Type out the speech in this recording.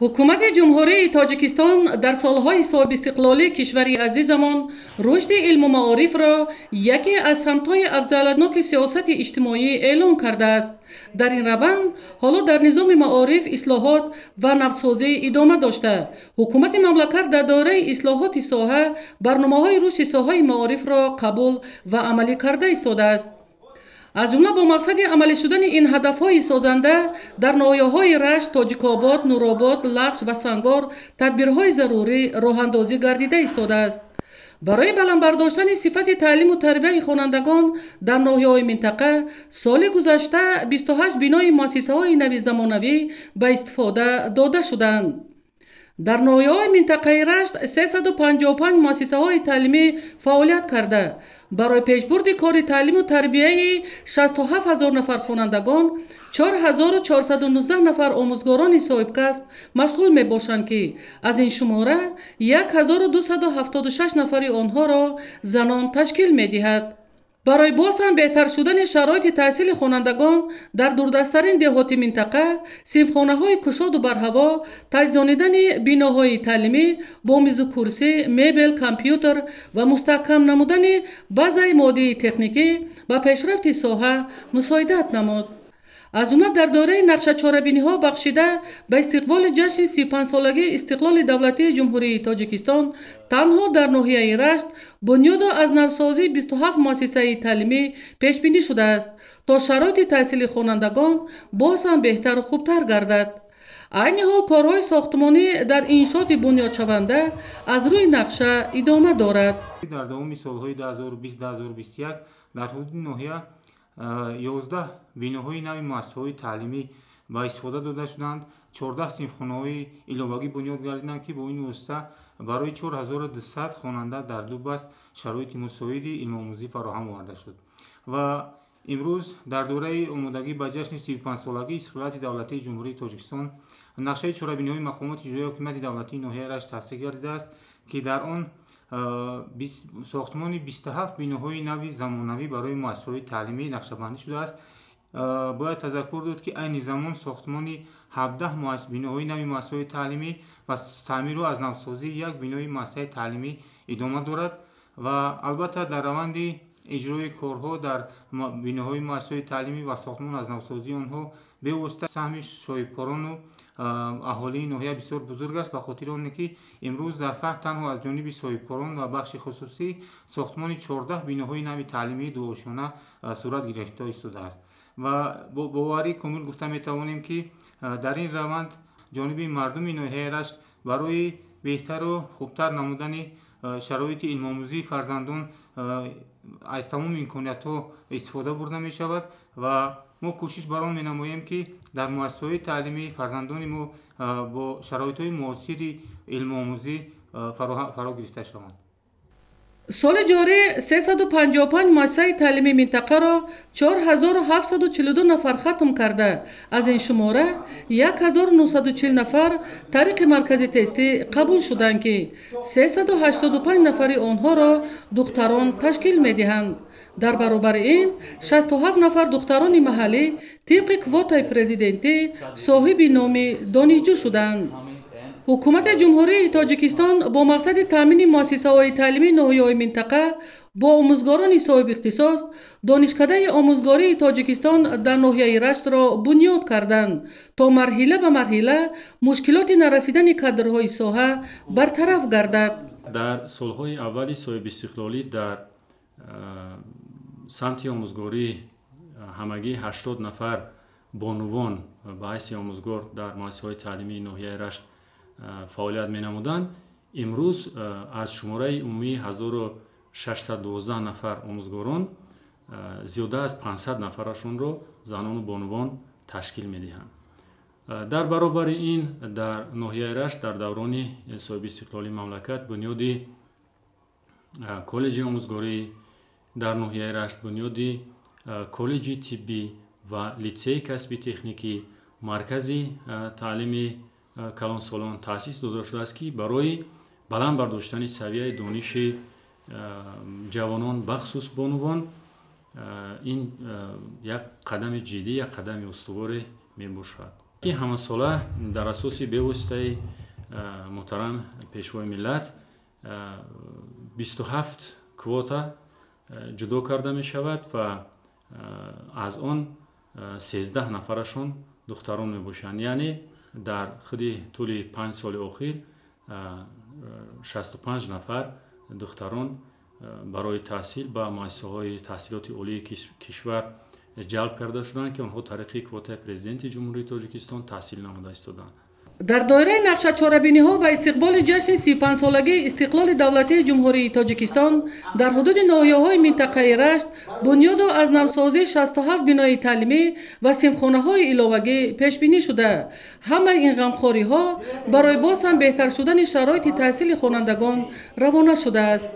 حکومت جمهوری تاجیکستان در سالهای صاحب استقلالی کشوری عزیزمان رشد علم و معارف را یکی از سمت‌های افضل‌النوک سیاست اجتماعی اعلام کرده است. در این روند حالا در نظام معارف اصلاحات و نوسازی ادامه داشته. حکومت مملکت در دوره اصلاحات ساحه برنامه‌های رشد ساحه معارف را قبول و عملی کرده ایستاده است. از جمله با مقصد عملی شدن این هدف‌های سازنده در ناحیه‌های رشت، تاجیک‌آباد، نورآباد، لخش و سنگار تدبیرهای ضروری راه‌اندازی گردیده ایستاده است. برای بلند برداشتن صفت تعلیم و تربیت خوانندگان در ناحیه‌های منطقه سال گذشته 28 بینای مؤسسه‌های نوی زمانوی به استفاده داده شدند. در ناحیه‌های منطقه رشت 355 مؤسسه‌های تعلیمی فعالیت کرده. برای پیشبرد کار تعلیم و تربیت 67,000 نفر خوانندگان، 4,419 نفر آموزگاران صاحب کسب مشغول میباشند که از این شماره 1,276 نفر آنها را زنان تشکیل میدهد. برای باز هم بهتر شدن شرایط تحصیل خوانندگان در دوردستترین دهاتی منطقه، صنفخانه‌های کشاد و برهوا، تجزیانیدن بیناهای تعلیمی با میز و کرسی، مبل، کامپیوتر و مستحکم نمودن بعضی ماده تکنیکی به پیشرفت ساحه مساعدت نمود. از جمله در دوره نقشه چاره‌بینی‌ها بخشیده به استقبال جشن 35 سالگی استقلال دولتی جمهوری تاجیکستان تنها در ناحیه رشت بنیاد از نوسازی 27 مؤسسه تعلیمی پیش بینی شده است تا شرایط تحصیل خوانندگان باز هم بهتر و خوبتر گردد. عین حال کارهای ساختمانی در انشاءات بنیاد شونده از روی نقشه ادامه دارد. در دوام سالهای 2020-2021 در حدود ناحیه 11 بیناهای نوی مؤسسه‌های تعلیمی با استفاده داده شدند. 14 صنفخانه‌های ایلوواگی بنیاد گردیدند که با این واسطه برای 4200 خواننده در دو بست شرایط مساعد علم آموزی فراهم آورده شد و امروز در دوره آمادگی به جشن 35 سالگی استقلال دولتی جمهوری تاجیکستان نقشه چاره‌بینی‌های مقامات اجرایی حکومت دولتی ناحیه رشت تصدیق گردیده است که در آن ساختمان 27 بیناهای نوی زمانوی برای مؤسسه‌های تعلیمی نقشه‌بندی شده است. باید تذکر داد که این زمان ساختمان 17 بیناهای نوی مؤسسه‌های تعلیمی و تعمیر و از نوسازی یک بینای مؤسسه تعلیمی ادامه دارد و البته در روند اجرای کارها در بیناهای مؤسسه‌های تعلیمی و ساختمان از نوسازی آنها به واسطه سهم صاحبکاران و اهالی ناحیه بسیار بزرگ است، به خاطر آن که امروز در فقط تنها از جانب صاحبکاران و بخش خصوصی ساختمان 14 بیناهای نوی تعلیمی دوآشانه صورت گرفته ایستاده است و با باوری کامل گفته می توانیم که در این روند جانب مردم ناحیه رشت برای بهتر و خوبتر نمودن شرایط علم آموزی فرزندان از تمام امکانیت‌ها استفاده برده می شود و ما کوشش بر آن می نماییم که در مؤسسه‌های تعلیمی فرزندان ما با شرایط‌های معاصر علم آموزی فرا گرفته شوند. سال جاری 355 مؤسسه تعلیمی منطقه را 4742 نفر ختم کرده. از این شماره 1940 نفر طریق مرکز تستی قبول شدند که 385 نفر آنها را دختران تشکیل می‌دهند. در برابر این 67 نفر دختران محلی طبق کوتای پرزیدنتی صاحب نام دانشجو شدند. حکومت جمهوری تاجیکستان با مقصد تامین مؤسسه‌های تعلیمی ناحیه‌های منطقه با آموزگاران صاحب اختصاص دانشکده آموزگاری تاجیکستان در ناحیه رشت را بنیاد کردند تا مرحله به مرحله مشکلات نرسیدن کادرهای ساحه برطرف گردد. در سالهای اولی صاحب استقلالی در سمت آموزگاری همگی 80 نفر بانوان به حیث آموزگار در مؤسسه‌های تعلیمی ناحیه رشت فعالیت می نمودند. امروز از شماره عمومی 1612 نفر آموزگاران زیاده از 500 نفرشون رو زنان و بانوان تشکیل می دهند. در برابر این در ناحیه رشت در دوران صاحب استقلالی مملکت بنیادی کالج آموزگاری در ناحیه رشت، بنیادی کالج طبی و لیسه کسبی تکنیکی، مرکزی تعلیمی کلان سالان تأسیس داده شده است که برای بلند برداشتن سویه دانش جوانان بخصوص بانوان این یک قدم جدی، یک قدم استوار می باشد. ки ҳамасола дар асоси бевоситаи муҳтарам пешвои миллат 27 квота ҷудо карда мешавад ва аз он 13 нафарашон духтарон мебошанд. яъне дар худи тӯли 5 соли охир 65 нафар духтарон барои таҳсил ба муассисаҳои таҳсилоти олии кишвар ҷалб карда шуданд ки онҳо тариқи квотаи президенти ҷумҳурии тоҷикистон таҳсил намуда истоданд. дар доираи нақшачорабиниҳо ба истиқболи ҷашни 35-солагии истиқлоли давлатии ҷумҳурии тоҷикистон дар ҳудуди ноҳияҳои минтақаи Рашт бунёду аз навсозии 67 бинои таълимӣ ва синфхонаҳои иловагӣ пешбинӣ шуда, ҳамаи ин ғамхориҳо барои боз ҳам беҳтар шудани шароити таҳсили хонандагон равона шудааст.